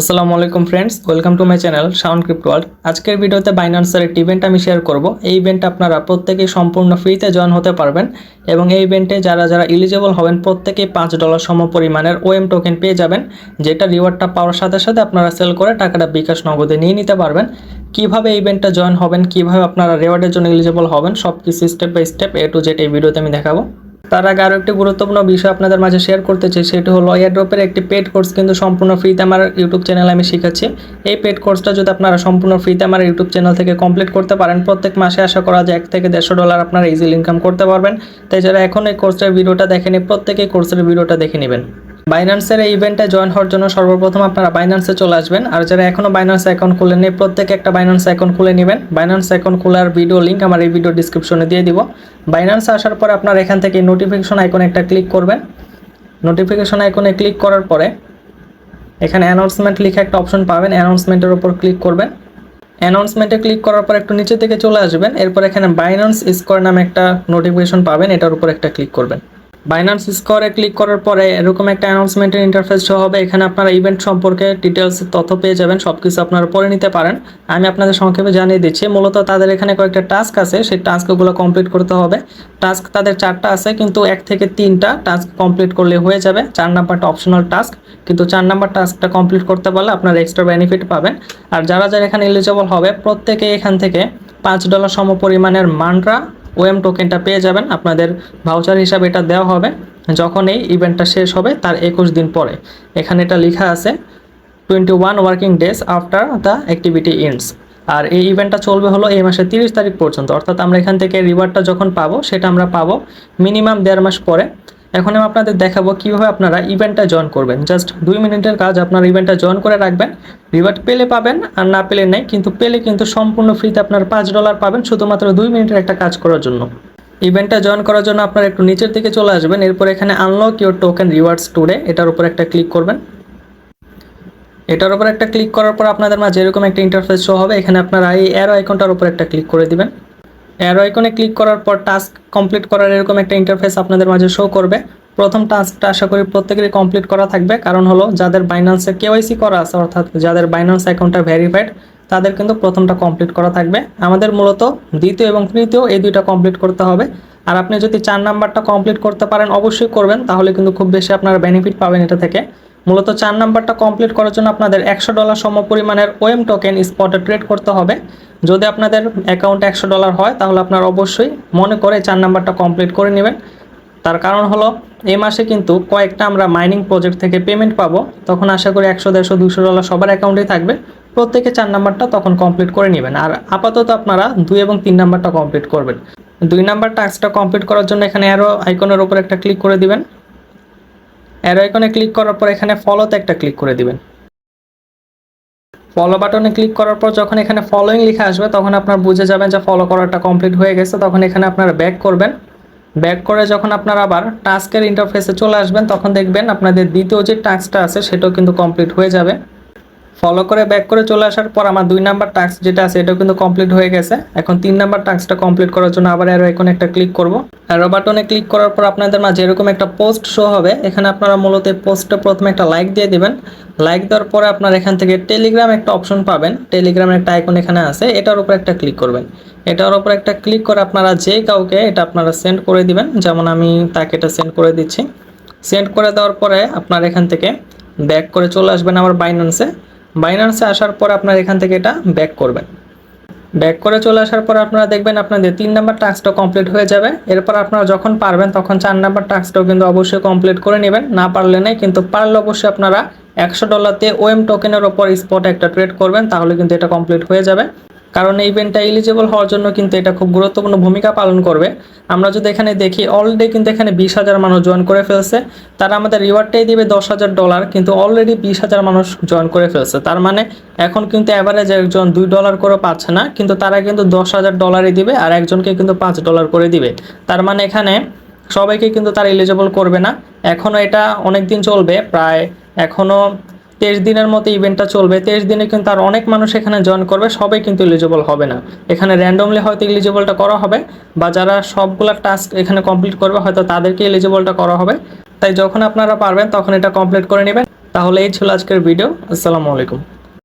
আসসালামু আলাইকুম friends, welcome to my channel sound crypt world. আজকের ভিডিওতে বাইন্যান্সের একটি ইভেন্ট আমি শেয়ার করব। এই ইভেন্টে আপনারা প্রত্যেকেই সম্পূর্ণ ফ্রিতে জয়েন হতে পারবেন এবং এই ইভেন্টে যারা যারা এলিজিবল হবেন প্রত্যেকেই $5 সম পরিমাণের ওএম টোকেন পেয়ে যাবেন, যেটা রিওয়ার্ডটা পাওয়ার সাথে সাথে আপনারা সেল করে টাকাটা বিকাশ নগদে নিয়ে নিতে পারবেন। কিভাবে এই ইভেন্টটা জয়েন হবেন, কিভাবে আপনারা রিওয়ার্ডের জন্য এলিজিবল হবেন, সব কিছু step by step A to Z এই ভিডিওতে আমি দেখাবো। তার আগে আরও একটি গুরুত্বপূর্ণ বিষয় আপনাদের মাঝে শেয়ার করতে চাই, সেটি হলো এয়ারড্রপের একটি পেড কোর্স কিন্তু সম্পূর্ণ ফ্রিতে আমার ইউটিউব চ্যানেলে আমি শেখাচ্ছি। এই পেড কোর্সটা যদি আপনারা সম্পূর্ণ ফ্রিতে আমার ইউটিউব চ্যানেল থেকে কমপ্লিট করতে পারেন, প্রত্যেক মাসে আশা করা যায় $1 থেকে $150 আপনারা ইজিলি ইনকাম করতে পারবেন। তাই যারা এখন এই কোর্সের ভিডিওটা দেখেনি, প্রত্যেকেই কোর্সের ভিডিওটা দেখে নেবেন। বাইন্যান্সের এই ইভেন্টে জয়েন হওয়ার জন্য সর্বপ্রথম আপনারা বাইন্যান্সে চলে আসবেন, আর যারা এখনও বাইন্যান্স অ্যাকাউন্ট খুলেননি প্রত্যেকে একটা বাইন্যান্স অ্যাকাউন্ট খুলে নেবেন। বাইন্যান্স অ্যাকাউন্ট খোলার ভিডিও লিঙ্ক আমার এই ভিডিও ডিসক্রিপশনে দিয়ে দিব। বাইন্যান্সে আসার পর আপনারা এখান থেকে নোটিফিকেশন আইকনে একটা ক্লিক করবেন। নোটিফিকেশন আইকনে ক্লিক করার পরে এখানে অ্যানাউন্সমেন্ট লিখে একটা অপশন পাবেন, অ্যানাউন্সমেন্টের উপর ক্লিক করবেন। অ্যানাউন্সমেন্টে ক্লিক করার পর একটু নিচে থেকে চলে আসবেন, এরপর এখানে বাইন্যান্স স্কোয়ার নামে একটা নোটিফিকেশন পাবেন, এটার উপর একটা ক্লিক করবেন। বাইন্যান্স স্কোয়ারে ক্লিক করার পরে এরকম একটা অ্যানাউন্সমেন্টের ইন্টারফেস শো হবে। এখানে আপনারা ইভেন্ট সম্পর্কে ডিটেলস তথ্য পেয়ে যাবেন, সব কিছু আপনারা পড়ে নিতে পারেন। আমি আপনাদের সংক্ষেপে জানিয়ে দিচ্ছি। মূলত তাদের এখানে কয়েকটা টাস্ক আছে, সেই টাস্কগুলো কমপ্লিট করতে হবে। টাস্ক তাদের 4টা আছে, কিন্তু 1 থেকে 3টা টাস্ক কমপ্লিট করলে হয়ে যাবে। 4 নাম্বারটা অপশনাল টাস্ক, কিন্তু 4 নাম্বার টাস্কটা কমপ্লিট করতে পারলে আপনারা এক্সট্রা বেনিফিট পাবেন। আর যারা যারা এখানে এলিজিবল হবে প্রত্যেকে এখান থেকে $5 সম পরিমাণের মান্ট্রা ওএম টোকেনটা পেয়ে যাবেন। আপনাদের ভাউচার হিসাবে এটা দেওয়া হবে যখন এই ইভেন্টটা শেষ হবে তার 21 দিন পরে। এখানে এটা লেখা আছে 21 working days after the activity ends. আর এই ইভেন্টটা চলবে হলো এই মাসের 30 তারিখ পর্যন্ত, অর্থাৎ আমরা এখান থেকে রিওয়ার্ডটা যখন পাবো সেটা আমরা পাবো মিনিমাম 1.5 মাস পরে। এখন আমি আপনাদের দেখাবো কীভাবে আপনারা ইভেন্টটা জয়েন করবেন। জাস্ট 2 মিনিটের কাজ, আপনারা ইভেন্টটা জয়েন করে রাখবেন। রিওয়ার্ড পেলে পাবেন আর না পেলে নেই, কিন্তু পেলে কিন্তু সম্পূর্ণ ফ্রিতে আপনার $5 পাবেন শুধুমাত্র 2 মিনিটের একটা কাজ করার জন্য। ইভেন্টটা জয়েন করার জন্য আপনারা একটু নিচের দিকে চলে আসবেন, এরপর এখানে unlock your token rewards today এটার উপর একটা ক্লিক করবেন। এটার উপর একটা ক্লিক করার পর আপনাদের মাঝে এরকম একটা ইন্টারফেস শো হবে। এখানে আপনারা এই অ্যারো আইকনটার উপর একটা ক্লিক করে দিবেন। অ্যারো আইকনে ক্লিক করার পর টাস্ক কমপ্লিট করার এরকম একটা ইন্টারফেস আপনাদের মাঝে শো করবে। প্রথম টাস্কটা আশা করি প্রত্যেকেরই কমপ্লিট করা থাকবে, কারণ হলো যাদের বাইন্যান্সে কেওয়াইসি করা আছে, অর্থাৎ যাদের বাইন্যান্স অ্যাকাউন্টটা ভেরিফাইড, তাদের কিন্তু প্রথমটা কমপ্লিট করা থাকবে। আমাদের মূলত দ্বিতীয় এবং তৃতীয় এই দুইটা কমপ্লিট করতে হবে। আর আপনি যদি 4 নাম্বারটা কমপ্লিট করতে পারেন অবশ্যই করবেন, তাহলে কিন্তু খুব বেশি আপনারা বেনিফিট পাবেন এটা থেকে। মূলত 4 নাম্বারটা কমপ্লিট করার জন্য আপনাদের $100 সম পরিমাণের ওএম টোকেন স্পটে ট্রেড করতে হবে। যদি আপনাদের অ্যাকাউন্টে $100 হয় তাহলে আপনারা অবশ্যই মনে করে 4 নাম্বারটা কমপ্লিট করে নেবেন। তার কারণ হলো এই মাসে কিন্তু কয়েকটা আমরা মাইনিং প্রজেক্ট থেকে পেমেন্ট পাবো, তখন আশা করি $100, $150, $200 সবার অ্যাকাউন্টেই থাকবে। প্রত্যেকে 4 নাম্বারটা তখন কমপ্লিট করে নেবেন। আর আপাতত আপনারা 2 এবং 3 নাম্বারটা কমপ্লিট করবেন। 2 নাম্বার টাস্কটা কমপ্লিট করার জন্য এখানে অ্যারো আইকনের উপর একটা ক্লিক করে দিবেন। অ্যারো আইকনে ক্লিক করার পর এখানে ফলোতে একটা ক্লিক করে দিবেন। ফলো বাটনে ক্লিক করার পর যখন এখানে ফলোইং লেখা আসবে তখন আপনারা বুঝে যাবেন যে ফলো করাটা কমপ্লিট হয়ে গেছে। তখন এখানে আপনারা ব্যাক করবেন। ব্যাক করে যখন আপনারা আবার টাস্কের ইন্টারফেসে চলে আসবেন তখন দেখবেন আপনাদের দ্বিতীয় যে টাস্কটা আছে সেটাও কিন্তু কমপ্লিট হয়ে যাবে। ফলো করে ব্যাক করে চলে আসার পর আমার 2 নাম্বার টাস্ক যেটা আছে এটাও কিন্তু কমপ্লিট হয়ে গেছে। এখন 3 নাম্বার টাস্কটা কমপ্লিট করার জন্য আবার অ্যারো আইকনে একটা ক্লিক করব। অ্যারো বাটনে ক্লিক করার পর আপনাদের মাঝে এরকম একটা পোস্ট শো হবে। এখানে আপনারা মূলত পোস্টে প্রথমে একটা লাইক দিয়ে দিবেন। লাইক দেওয়ার পরে আপনারা এখান থেকে টেলিগ্রাম একটা অপশন পাবেন, টেলিগ্রামের একটা আইকন এখানে আছে, এটার উপর একটা ক্লিক করবেন। এটার উপর একটা ক্লিক করে আপনারা যে কাউকে এটা আপনারা সেন্ড করে দিবেন, যেমন আমি তাকে এটা সেন্ড করে দিচ্ছি। সেন্ড করে দেওয়ার পরে আপনারা এখান থেকে ব্যাক করে চলে আসবেন আবার বাইন্যান্সে। বাইন্যান্সে আসার পর আপনারা এখান থেকে এটা ব্যাক করবেন। ব্যাক করে চলে আসার পর আপনারা দেখবেন আপনাদের 3 নাম্বার টাস্কটা কমপ্লিট হয়ে যাবে। এরপর আপনারা যখন পারবেন তখন 4 নাম্বার টাস্কটাও কিন্তু অবশ্যই কমপ্লিট করে নেবেন। না পারলে নেই, কিন্তু পারলে অবশ্যই আপনারা $100 ওএম টোকেনের ওপর স্পটে একটা ট্রেড করবেন, তাহলে কিন্তু এটা কমপ্লিট হয়ে যাবে। কারণ এই ইভেন্টটা এলিজিবল হওয়ার জন্য কিন্তু এটা খুব গুরুত্বপূর্ণ ভূমিকা পালন করবে। আমরা যদি এখানে দেখি অলরেডি কিন্তু এখানে 20,000 মানুষ জয়েন করে ফেলছে। তারা আমাদের রিওয়ার্ডটাই দিবে $10,000, কিন্তু অলরেডি 20,000 মানুষ জয়েন করে ফেলছে। তার মানে এখন কিন্তু অ্যাভারেজ একজন $2 করে পাচ্ছে না, কিন্তু তারা কিন্তু $10,000 দিবে আর একজনকে কিন্তু $5 করে দিবে। তার মানে এখানে সবাইকে কিন্তু তারা এলিজিবল করবে না। এখনও এটা অনেক দিন চলবে, প্রায় এখনও 23 দিনের মতো ইভেন্টটা চলবে। 23 দিনে কিন্তু আর অনেক মানুষ এখানে জয়েন করবে, সবাই কিন্তু এলিজিবল হবে না। এখানে র্যান্ডমলি হয়তো এলিজিবলটা করা হবে, বা যারা সবগুলা টাস্ক এখানে কমপ্লিট করবে হয়তো তাদেরকে এলিজিবলটা করা হবে। তাই যখন আপনারা পারবেন তখন এটা কমপ্লিট করে নেবেন। তাহলে এই ছিল আজকের ভিডিও। আসসালামু আলাইকুম।